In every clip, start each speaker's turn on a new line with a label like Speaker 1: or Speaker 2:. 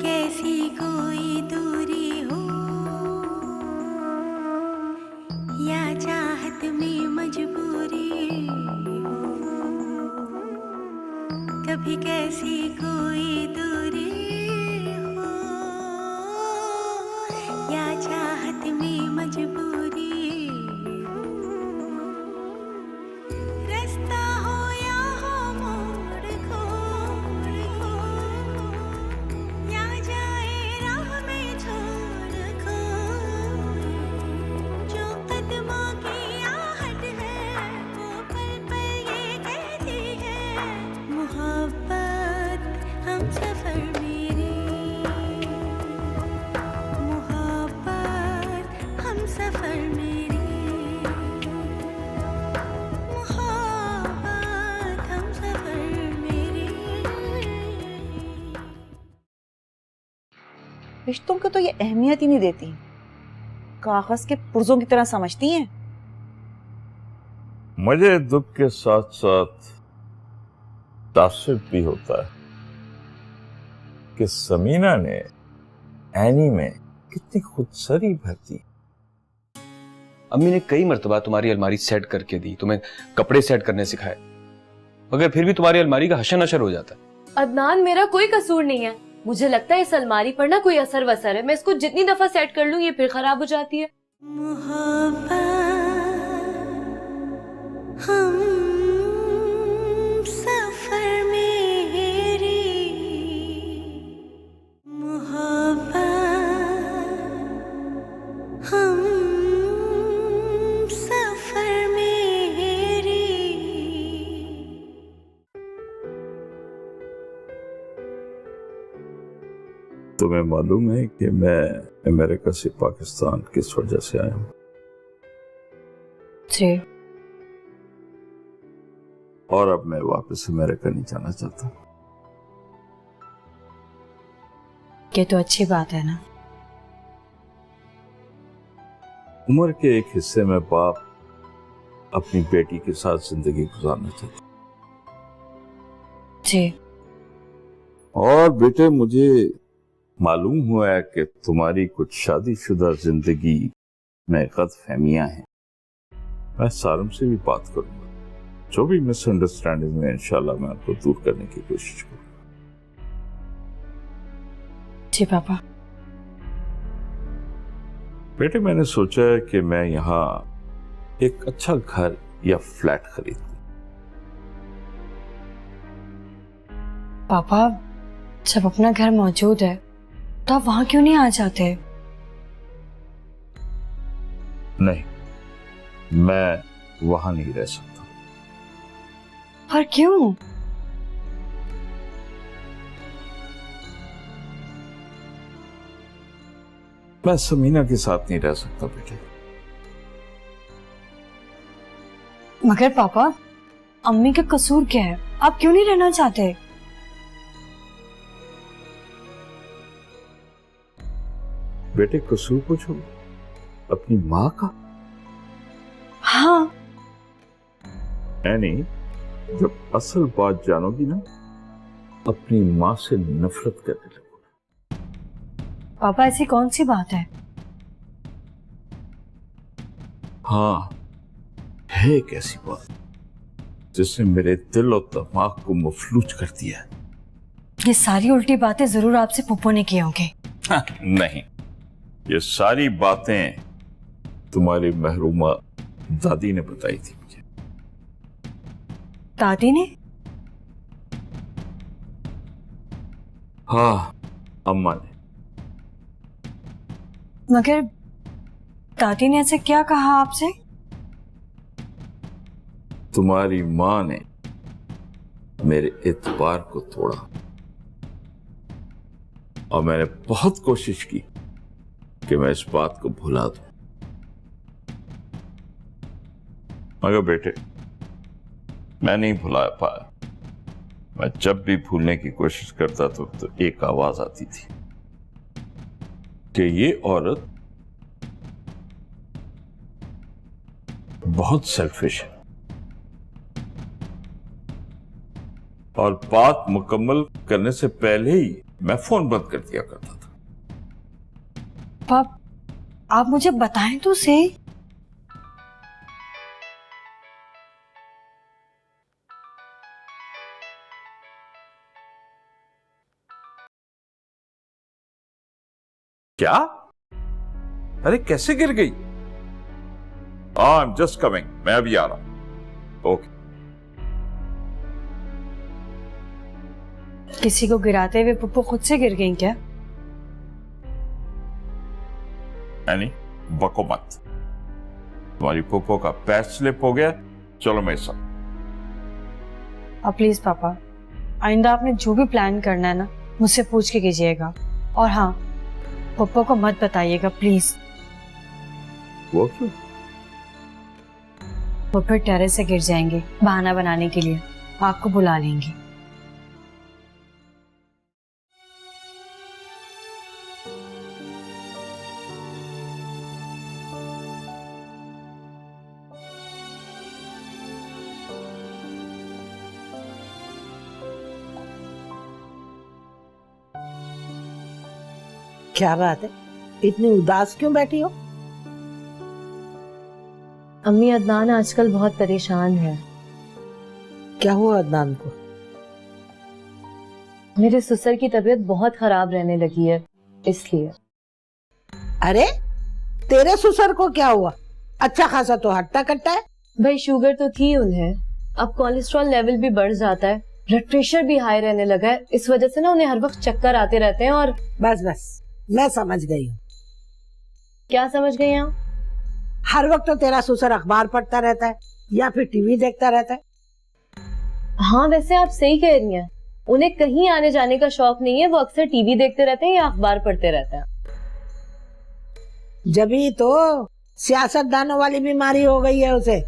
Speaker 1: कैसी कोई दूरी हो या चाहत में मजबूरी हो, कभी कैसी कोई दूरी हो या चाहत में मजबूरी हो, रास्ता हो या हो मोड़ खोड़ हो, या जाए राह में छोड़ खोए, जो कदमों की आहट है वो पल पल ये कहती है, मोहब्बत हम सफर मेरे, मोहब्बत हम सफर मेरे, मोहब्बत हम सफर मेरे।
Speaker 2: रिश्तों को तो ये अहमियत ही नहीं देती, कागज के पुर्जों की तरह समझती हैं।
Speaker 3: मुझे दुख के साथ साथ तासुब भी होता है कि समीना ने एनी में कितनी खुदसरी भर दी।
Speaker 4: अम्मी ने कई मर्तबा तुम्हारी अलमारी सेट करके दी, तुम्हें कपड़े सेट करने सिखाए, मगर फिर भी तुम्हारी अलमारी का हशन नशर हो जाता है।
Speaker 5: अदनान, मेरा कोई कसूर नहीं है। मुझे लगता है इस अलमारी पर ना कोई असर वसर है। मैं इसको जितनी दफा सेट कर लूं ये फिर खराब हो जाती है।
Speaker 1: मोहब्बत हम सफर मेरे, मोहब्बत हम सफर मेरे।
Speaker 3: तुम्हें मालूम है कि मैं अमेरिका से पाकिस्तान किस वजह से आया हूँ?
Speaker 5: जी।
Speaker 3: और अब मैं वापस अमेरिका नहीं जाना चाहता।
Speaker 5: ये तो अच्छी बात है ना।
Speaker 3: उम्र के एक हिस्से में बाप अपनी बेटी के साथ जिंदगी गुजारना चाहता।
Speaker 5: जी।
Speaker 3: और बेटे, मुझे मालूम हुआ है कि तुम्हारी कुछ शादीशुदा जिंदगी में गलतफहमियां हैं। मैं सारम से भी बात करूंगा, जो भी मिसअंडरस्टैंडिंग है इंशाल्लाह मैं आपको दूर करने की कोशिश करूंगा।
Speaker 5: जी पापा।
Speaker 3: बेटे, मैंने सोचा है कि मैं यहाँ एक अच्छा घर या फ्लैट खरीदूं।
Speaker 5: पापा, जब अपना घर मौजूद है तो आप वहां क्यों नहीं आ जाते?
Speaker 3: नहीं, मैं वहां नहीं रह सकता।
Speaker 5: पर क्यों?
Speaker 3: मैं समीना के साथ नहीं रह सकता बेटे।
Speaker 5: मगर पापा, अम्मी का कसूर क्या है? आप क्यों नहीं रहना चाहते?
Speaker 3: बेटे, कसूर पूछो अपनी माँ का।
Speaker 5: हाँ।
Speaker 3: यानी जब असल बात जानोगी ना, अपनी माँ से नफरत करने लगोगी।
Speaker 5: पापा, ऐसी कौन सी बात है?
Speaker 3: हाँ, है एक ऐसी बात जिसने मेरे दिल और दिमाग को मफलूज कर दिया है।
Speaker 5: ये सारी उल्टी बातें जरूर आपसे पुप्पो ने की होंगी।
Speaker 3: नहीं, ये सारी बातें तुम्हारी महरूमा दादी ने बताई थी मुझे।
Speaker 5: दादी ने?
Speaker 3: हाँ, अम्मा ने।
Speaker 5: मगर दादी ने ऐसे क्या कहा आपसे?
Speaker 3: तुम्हारी माँ ने मेरे एतबार को तोड़ा और मैंने बहुत कोशिश की कि मैं इस बात को भुला दूं, मगर बेटे मैं नहीं भुला पाया। मैं जब भी भूलने की कोशिश करता तो एक आवाज आती थी कि ये औरत बहुत सेल्फिश है और बात मुकम्मल करने से पहले ही मैं फोन बंद कर दिया करता था।
Speaker 1: पाप, आप मुझे बताएं तो सही।
Speaker 3: क्या? अरे कैसे गिर गई? आई एम जस्ट कमिंग, मैं अभी आ रहा हूं। ओके।
Speaker 1: किसी को गिराते हुए पप्पू खुद से गिर गई क्या?
Speaker 3: यानी बको मत। तुम्हारी पोपो का पैर स्लिप हो गया, चलो मेरे साथ।
Speaker 1: अब प्लीज पापा, आइंदा आपने जो भी प्लान करना है ना, मुझसे पूछ के कीजिएगा। और हाँ, पप्पा को मत बताइएगा प्लीज।
Speaker 3: वो क्यों?
Speaker 1: वो फिर टेरेस से गिर जाएंगे बहाना बनाने के लिए, आपको बुला लेंगे।
Speaker 6: क्या बात है, इतनी उदास क्यों बैठी हो?
Speaker 5: अम्मी, अदनान आजकल बहुत परेशान है।
Speaker 6: क्या हुआ अदनान को?
Speaker 5: मेरे ससुर की तबीयत बहुत खराब रहने लगी है, इसलिए।
Speaker 6: अरे तेरे ससुर को क्या हुआ? अच्छा खासा तो हट्टा कट्टा है।
Speaker 5: भाई शुगर तो थी उन्हें, अब कोलेस्ट्रॉल लेवल भी बढ़ जाता है, ब्लड प्रेशर भी हाई रहने लगा है। इस वजह से ना उन्हें हर वक्त चक्कर आते रहते हैं। और
Speaker 6: बस बस, मैं समझ गई हूँ।
Speaker 5: क्या समझ गई आप?
Speaker 6: हर वक्त तो तेरा ससुर अखबार पढ़ता रहता है या फिर टीवी देखता रहता है।
Speaker 5: हाँ, वैसे आप सही कह रही हैं, उन्हें कहीं आने जाने का शौक नहीं है, वो अक्सर टीवी देखते रहते हैं या अखबार पढ़ते रहते हैं।
Speaker 6: जभी तो सियासतदानों वाली बीमारी हो गई है उसे।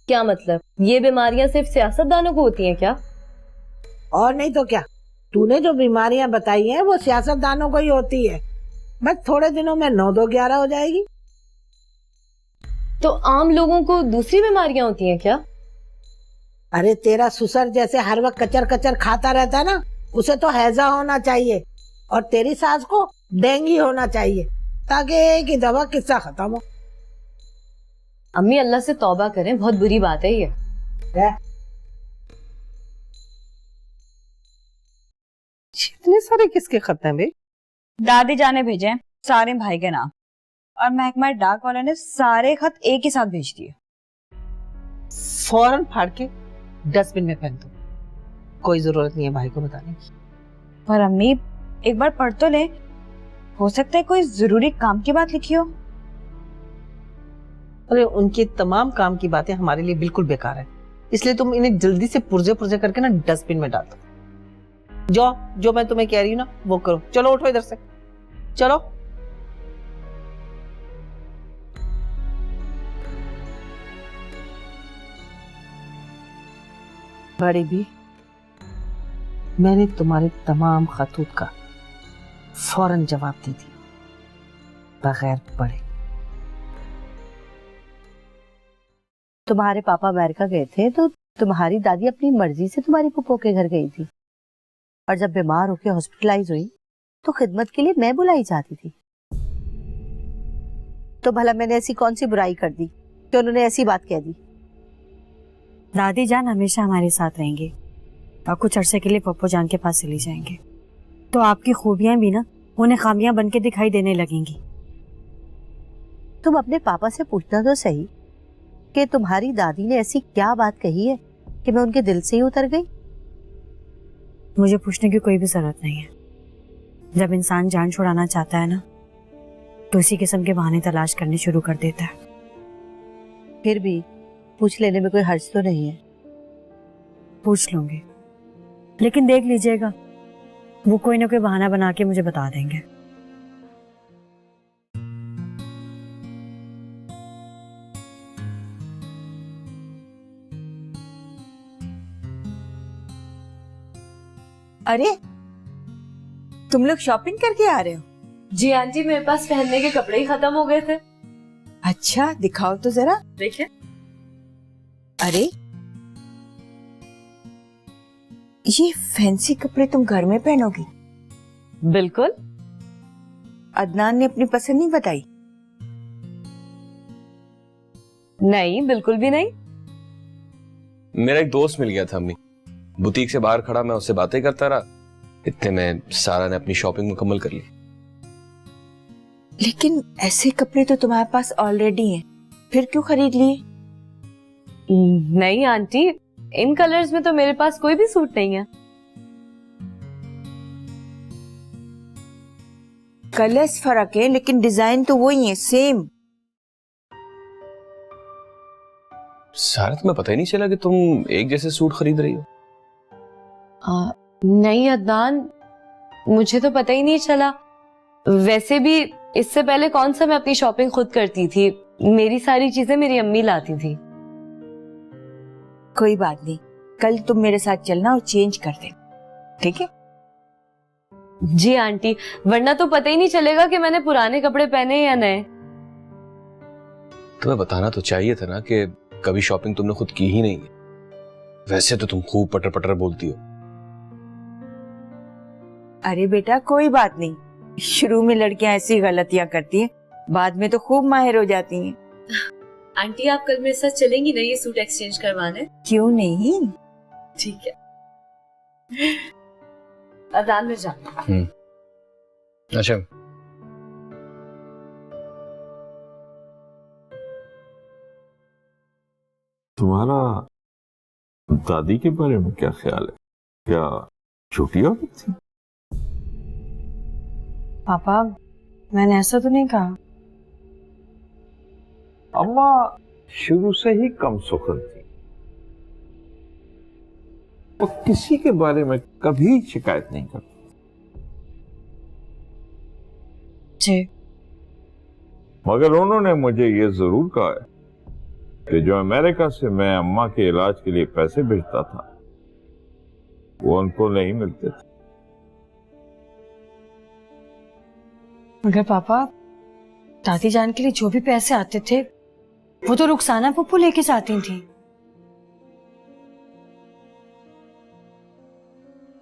Speaker 5: क्या मतलब? ये बीमारियां सिर्फ सियासतदानों को होती हैं क्या?
Speaker 6: और नहीं तो क्या, तूने जो बीमारियां बताई हैं वो सियासतदानों को ही होती है। बस थोड़े दिनों में 9-2-11 हो जाएगी।
Speaker 5: तो आम लोगों को दूसरी बीमारियां होती हैं क्या?
Speaker 6: अरे तेरा ससुर जैसे हर वक्त कचर कचर खाता रहता है ना, उसे तो हैजा होना चाहिए। और तेरी सास को डेंगू होना चाहिए, ताकि एक ही दवा किस्सा खत्म हो।
Speaker 5: अम्मी, अल्लाह से तौबा करें, बहुत बुरी बात है ये।
Speaker 6: इतने सारे किसके खत हैं बे?
Speaker 2: दादी जाने भेजे सारे भाई के नाम, और महकमा डाक वाले ने सारे खत एक ही साथ भेज दिए।
Speaker 6: फौरन फाड़ के डस्टबिन में फेंक दो, कोई जरूरत नहीं है भाई को बताने की।
Speaker 2: पर अम्मी, एक बार पढ़ तो ले, हो सकता है कोई जरूरी काम की बात लिखी हो।
Speaker 7: अरे उनकी तमाम काम की बातें हमारे लिए बिल्कुल बेकार है, इसलिए तुम इन्हें जल्दी से पुर्जे पुर्जे करके ना डस्टबिन में डाल दो। जो मैं तुम्हें कह रही हूँ ना वो करो। चलो उठो इधर से, चलो। बड़ी भी, मैंने तुम्हारे तमाम खतूत का फौरन जवाब दे दिया बगैर पढ़े।
Speaker 8: तुम्हारे पापा अमेरिका गए थे तो तुम्हारी दादी अपनी मर्जी से तुम्हारी पुप्पो के घर गई थी, और जब बीमार होकर हॉस्पिटलाइज हुई तो खिदमत के लिए मैं बुलाई जाती थी। तो भला मैंने ऐसी कौन सी बुराई कर दी कि उन्होंने ऐसी बात कह दी?
Speaker 1: दादी जान हमेशा हमारे साथ रहेंगे और कुछ अरसे के लिए पप्पू जान के पास चली जाएंगे, तो आपकी खूबियां भी ना उन्हें खामियां बन के दिखाई देने लगेंगी।
Speaker 8: तुम अपने पापा से पूछना तो सही कि तुम्हारी दादी ने ऐसी क्या बात कही है कि मैं उनके दिल से ही उतर गई।
Speaker 1: मुझे पूछने की कोई भी जरूरत नहीं है। जब इंसान जान छुड़ाना चाहता है ना, तो इसी किस्म के बहाने तलाश करने शुरू कर देता है।
Speaker 8: फिर भी पूछ लेने में कोई हर्ज तो नहीं है।
Speaker 1: पूछ लूंगी, लेकिन देख लीजिएगा वो कोई ना कोई बहाना बना के मुझे बता देंगे।
Speaker 2: अरे तुम लोग शॉपिंग करके आ रहे हो?
Speaker 5: जी आंटी, मेरे पास पहनने के कपड़े ही खत्म हो गए थे।
Speaker 2: अच्छा दिखाओ तो जरा।
Speaker 5: देखिए।
Speaker 2: अरे
Speaker 9: ये फैंसी कपड़े तुम घर में पहनोगी?
Speaker 5: बिल्कुल।
Speaker 9: अदनान ने अपनी पसंद नहीं बताई?
Speaker 5: नहीं, बिल्कुल भी नहीं।
Speaker 4: मेरा एक दोस्त मिल गया था अम्मी, बुटीक से बाहर खड़ा, मैं उससे बातें करता रहा, इतने में सारा ने अपनी शॉपिंग मुकम्मल कर ली।
Speaker 9: लेकिन ऐसे कपड़े तो तुम्हारे पास ऑलरेडी हैं, फिर क्यों खरीद लिए?
Speaker 5: नहीं आंटी, इन कलर्स में तो मेरे पास कोई भी सूट नहीं है।
Speaker 9: कलर्स फर्क है लेकिन डिजाइन तो वही है, सेम।
Speaker 4: सारा तुम्हें पता ही नहीं चला कि तुम एक जैसे सूट खरीद रही हो?
Speaker 5: नहीं अदनान, मुझे तो पता ही नहीं चला। वैसे भी इससे पहले कौन सा मैं अपनी शॉपिंग खुद करती थी, मेरी सारी चीजें मेरी अम्मी लाती थी।
Speaker 9: कोई बात नहीं, कल तुम मेरे साथ चलना और चेंज कर देना, ठीक है?
Speaker 5: जी आंटी, वरना तो पता ही नहीं चलेगा कि मैंने पुराने कपड़े पहने या नए।
Speaker 4: तुम्हें बताना तो चाहिए था ना कि कभी शॉपिंग तुमने खुद की ही नहीं है। वैसे तो तुम खूब पटर पटर बोलती हो।
Speaker 9: अरे बेटा कोई बात नहीं, शुरू में लड़कियां ऐसी गलतियां करती हैं, बाद में तो खूब माहिर हो जाती हैं।
Speaker 5: आंटी आप कल मेरे साथ चलेंगी ना ये सूट एक्सचेंज करवाने?
Speaker 9: क्यों नहीं?
Speaker 5: ठीक है। अजान में जाना।
Speaker 4: अच्छा,
Speaker 3: तुम्हारा दादी के बारे में क्या ख्याल है? क्या छोटी औरत थी?
Speaker 1: पापा, मैंने ऐसा तो नहीं कहा।
Speaker 3: अम्मा शुरू से ही कम सुखन थी, वो किसी के बारे में कभी शिकायत नहीं करती।
Speaker 1: जी।
Speaker 3: मगर उन्होंने मुझे ये जरूर कहा है कि जो अमेरिका से मैं अम्मा के इलाज के लिए पैसे भेजता था वो उनको नहीं मिलते थे।
Speaker 1: मगर पापा, दादी जान के लिए जो भी पैसे आते थे वो तो रुखसाना पप्पू लेके जाती थी।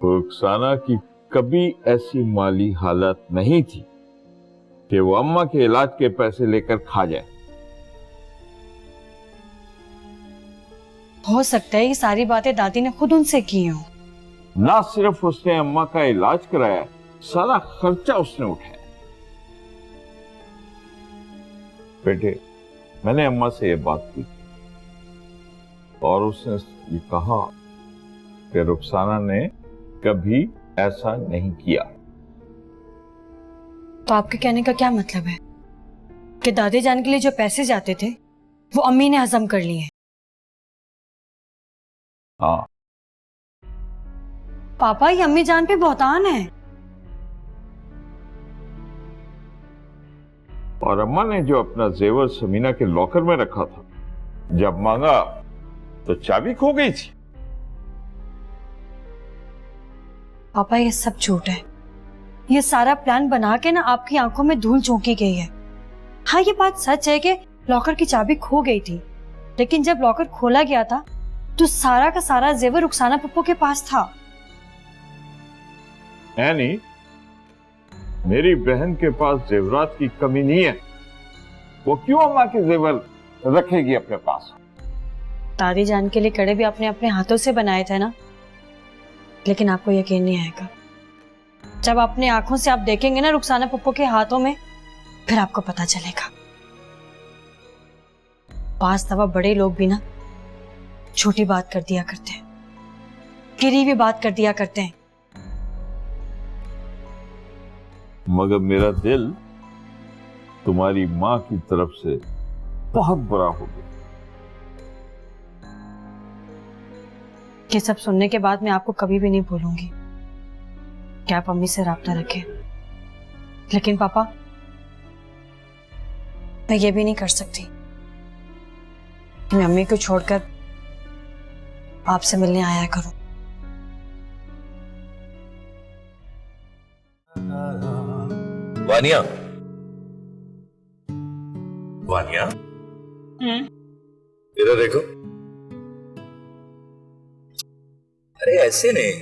Speaker 3: रुखसाना की कभी ऐसी माली हालत नहीं थी कि वो अम्मा के इलाज के पैसे लेकर खा जाए।
Speaker 1: हो सकता है ये सारी बातें दादी ने खुद उनसे की हो।
Speaker 3: ना सिर्फ उसने अम्मा का इलाज कराया, सारा खर्चा उसने उठाया। बेटे, मैंने अम्मा से ये बात की और उसने ये कहा कि रुखसाना ने कभी ऐसा नहीं किया।
Speaker 1: तो आपके कहने का क्या मतलब है कि दादी जान के लिए जो पैसे जाते थे वो अम्मी ने हजम कर लिए?
Speaker 3: हाँ।
Speaker 1: पापा, ये अम्मी जान पे बहुतान है।
Speaker 3: और अम्मा ने जो अपना जेवर समीना के लॉकर में रखा था, जब मांगा तो चाबी खो गई थी।
Speaker 1: पापा, ये सब झूठ है। ये सारा प्लान बना के ना आपकी आंखों में धूल झोंकी गई है। हाँ, ये बात सच है कि लॉकर की चाबी खो गई थी, लेकिन जब लॉकर खोला गया था तो सारा का सारा जेवर रुखसाना पप्पू के पास था।
Speaker 3: नहीं, मेरी बहन के पास जेवरात की कमी नहीं है। वो क्यों अम्मा के जेवर रखेगी अपने पास?
Speaker 1: दादी जान के लिए कड़े भी आपने अपने हाथों से बनाए थे ना, लेकिन आपको यकीन नहीं आएगा। जब अपने आंखों से आप देखेंगे ना रुखसाना पप्पू के हाथों में, फिर आपको पता चलेगा। पास दफा बड़े लोग भी ना छोटी बात कर दिया करते हैं, गिरी हुई बात कर दिया करते हैं।
Speaker 3: मगर मेरा दिल तुम्हारी माँ की तरफ से बहुत बुरा हो गया।
Speaker 1: ये सब सुनने के बाद मैं आपको कभी भी नहीं भूलूंगी कि आप अम्मी से राब्ता रखें। लेकिन पापा, मैं ये भी नहीं कर सकती कि मैं अम्मी को छोड़कर आपसे मिलने आया करूं।
Speaker 10: वानिया, वानिया, इधर देखो। अरे ऐसे नहीं,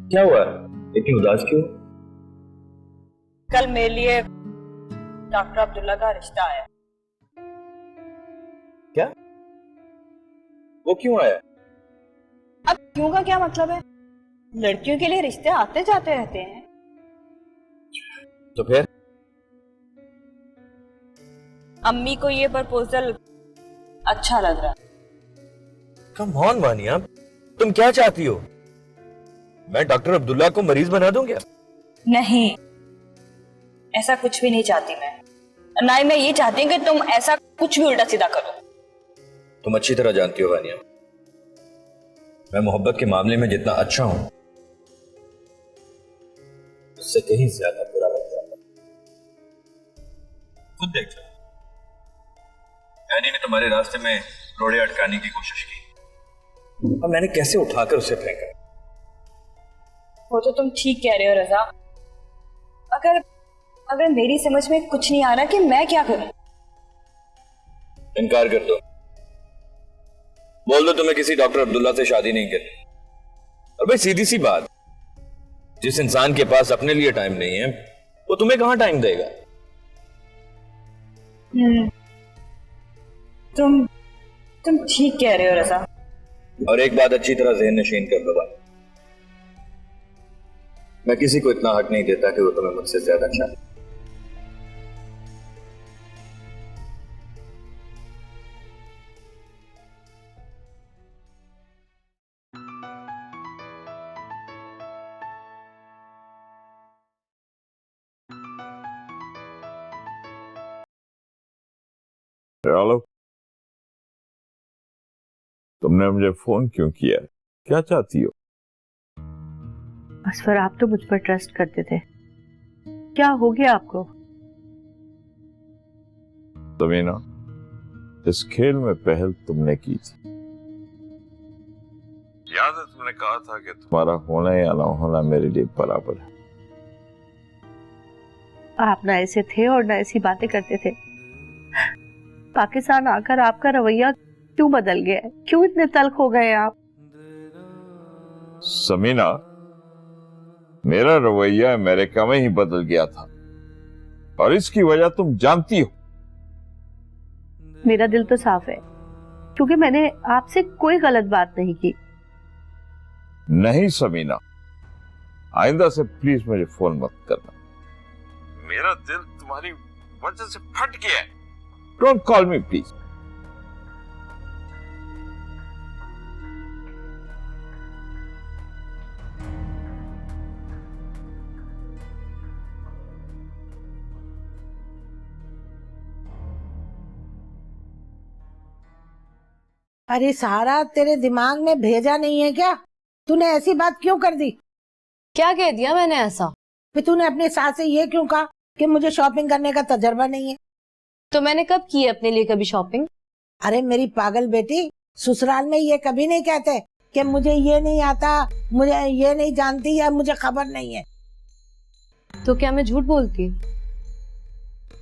Speaker 10: क्या हुआ, इतनी उदास क्यों?
Speaker 2: कल मेरे लिए डॉक्टर अब्दुल्ला का रिश्ता आया।
Speaker 10: क्या? वो क्यों आया?
Speaker 2: अब क्यों का क्या मतलब है? लड़कियों के लिए रिश्ते आते जाते रहते हैं।
Speaker 10: तो फिर?
Speaker 2: अम्मी को ये प्रपोजल अच्छा लग रहा है।
Speaker 10: कम ऑन वानिया, तुम क्या चाहती हो? मैं डॉक्टर अब्दुल्ला को मरीज बना दूं क्या?
Speaker 2: नहीं, ऐसा कुछ भी नहीं चाहती मैं। ना ही मैं ये चाहती हूँ कि तुम ऐसा कुछ भी उल्टा सीधा करो।
Speaker 10: तुम अच्छी तरह जानती हो वानिया, मैं मोहब्बत के मामले में जितना अच्छा हूं, उससे कहीं ज्यादा बुरा लग जाता। खुद देख लो, एनी ने तुम्हारे रास्ते में रोड़े अटकाने की कोशिश की और मैंने कैसे उठाकर उसे फेंका।
Speaker 2: वो तो तुम ठीक कह रहे हो रजा। अगर मेरी समझ में कुछ नहीं आ रहा कि मैं क्या करूं।
Speaker 10: इनकार कर दो, बोल दो तुम्हें किसी डॉक्टर अब्दुल्ला से शादी नहीं करनी। और भाई सीधी सी बात, जिस इंसान के पास अपने लिए टाइम नहीं है वो तुम्हें कहां टाइम देगा?
Speaker 2: तुम ठीक कह रहे हो रजा।
Speaker 10: और एक बात अच्छी तरह ज़हन नशीन कर लो भाई, मैं किसी को इतना हक नहीं देता कि वो तुम्हें मुझसे ज्यादा चाहे।
Speaker 3: हेलो, तुमने मुझे फोन क्यों किया? क्या चाहती हो?
Speaker 8: असफर, आप तो मुझ पर ट्रस्ट करते थे, क्या हो गया आपको?
Speaker 3: समीना, इस खेल में पहल तुमने की थी। याद है तुमने कहा था कि तुम्हारा होना या ना होना मेरे लिए बराबर है।
Speaker 8: आप ना ऐसे थे और ना ऐसी बातें करते थे। पाकिस्तान आकर आपका रवैया क्यों बदल गया है? क्यों इतने तल्ख हो गए आप?
Speaker 3: समीना, मेरा रवैया अमेरिका में ही बदल गया था और इसकी वजह तुम जानती हो।
Speaker 8: मेरा दिल तो साफ है, क्योंकि मैंने आपसे कोई गलत बात नहीं की।
Speaker 3: नहीं समीना, आइंदा से प्लीज मुझे फोन मत करना। मेरा दिल तुम्हारी वजह से फट गया है। Don't call me please.
Speaker 6: अरे सारा तेरे दिमाग में भेजा नहीं है क्या? तूने ऐसी बात क्यों कर दी?
Speaker 5: क्या कह दिया मैंने ऐसा?
Speaker 6: फिर तूने अपने सास से ये क्यों कहा कि मुझे शॉपिंग करने का तजर्बा नहीं है?
Speaker 5: तो मैंने कब की है अपने लिए कभी शॉपिंग?
Speaker 6: अरे मेरी पागल बेटी, ससुराल में ये कभी नहीं कहते कि मुझे ये नहीं आता, मुझे ये नहीं जानती या मुझे खबर नहीं है।
Speaker 5: तो क्या मैं झूठ बोलती?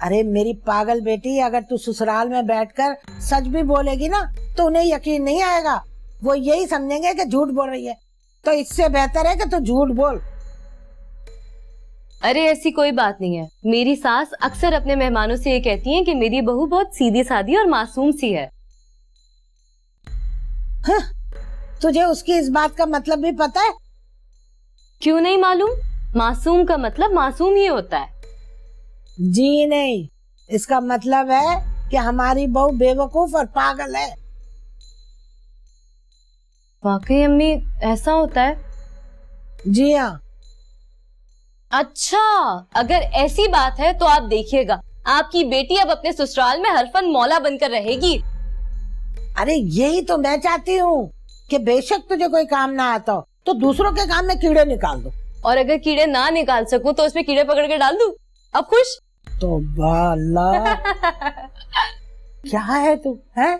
Speaker 6: अरे मेरी पागल बेटी, अगर तू ससुराल में बैठकर सच भी बोलेगी ना तो उन्हें यकीन नहीं आएगा। वो यही समझेंगे कि झूठ बोल रही है। तो इससे बेहतर है कि तू झूठ बोल।
Speaker 5: अरे ऐसी कोई बात नहीं है। मेरी सास अक्सर अपने मेहमानों से ये कहती हैं कि मेरी बहू बहुत सीधी सादी और मासूम सी है।
Speaker 6: हाँ, तुझे उसकी इस बात का मतलब भी पता है?
Speaker 5: क्यों नहीं मालूम? मासूम का मतलब मासूम ही होता है।
Speaker 6: जी नहीं, इसका मतलब है कि हमारी बहू बेवकूफ और पागल है।
Speaker 5: वाकई अम्मी ऐसा होता है?
Speaker 6: जी हाँ।
Speaker 5: अच्छा, अगर ऐसी बात है तो आप देखिएगा, आपकी बेटी अब अपने ससुराल में हर फन मौला बनकर रहेगी।
Speaker 6: अरे यही तो मैं चाहती हूँ कि बेशक तुझे कोई काम ना आता हो तो दूसरों के काम में कीड़े निकाल दो।
Speaker 5: और अगर कीड़े ना निकाल सकूं तो उसमें कीड़े पकड़ के डाल दूं। अब खुश?
Speaker 6: तो अल्लाह क्या है तू है?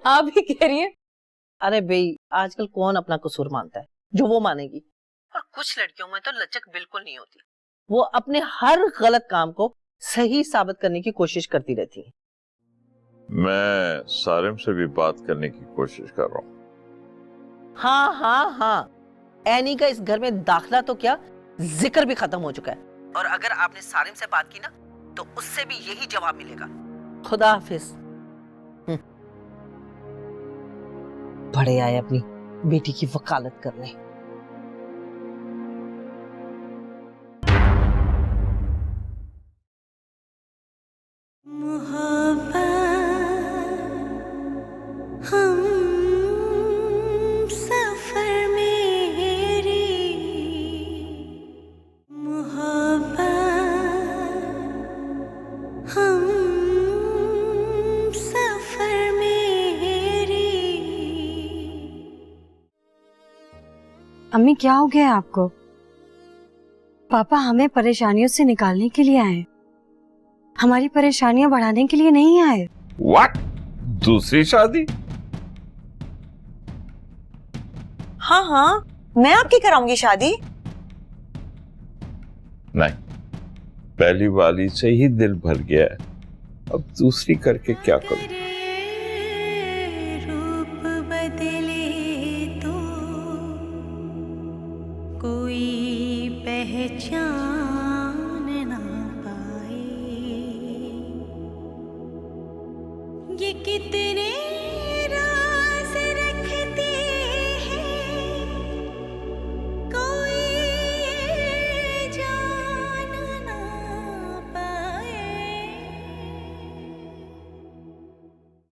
Speaker 5: आप भी कह रही है।
Speaker 7: अरे भाई, आजकल कौन अपना कसूर मानता है? जो वो मानेगी। और कुछ लड़कियों में तो लचक बिल्कुल नहीं होती, वो अपने हर गलत काम को सही साबित करने की कोशिश करती रहती है।
Speaker 3: मैं सारिम से भी बात करने की कोशिश कर रहा हूँ।
Speaker 7: हाँ हाँ हाँ, एनी का इस घर में दाखला तो क्या, जिक्र भी खत्म हो चुका है। और अगर आपने सारिम से बात की ना तो उससे भी यही जवाब मिलेगा। खुदा हाफिज। बड़े आए अपनी बेटी की वकालत करने।
Speaker 1: अम्मी क्या हो गया आपको? पापा हमें परेशानियों से निकालने के लिए आए, हमारी परेशानियां बढ़ाने के लिए नहीं आए।
Speaker 3: What? दूसरी शादी?
Speaker 9: हाँ हाँ, मैं आपकी कराऊंगी शादी।
Speaker 3: नहीं, पहली वाली से ही दिल भर गया है, अब दूसरी करके क्या करूं?
Speaker 11: रूप बदले तो कोई पहचान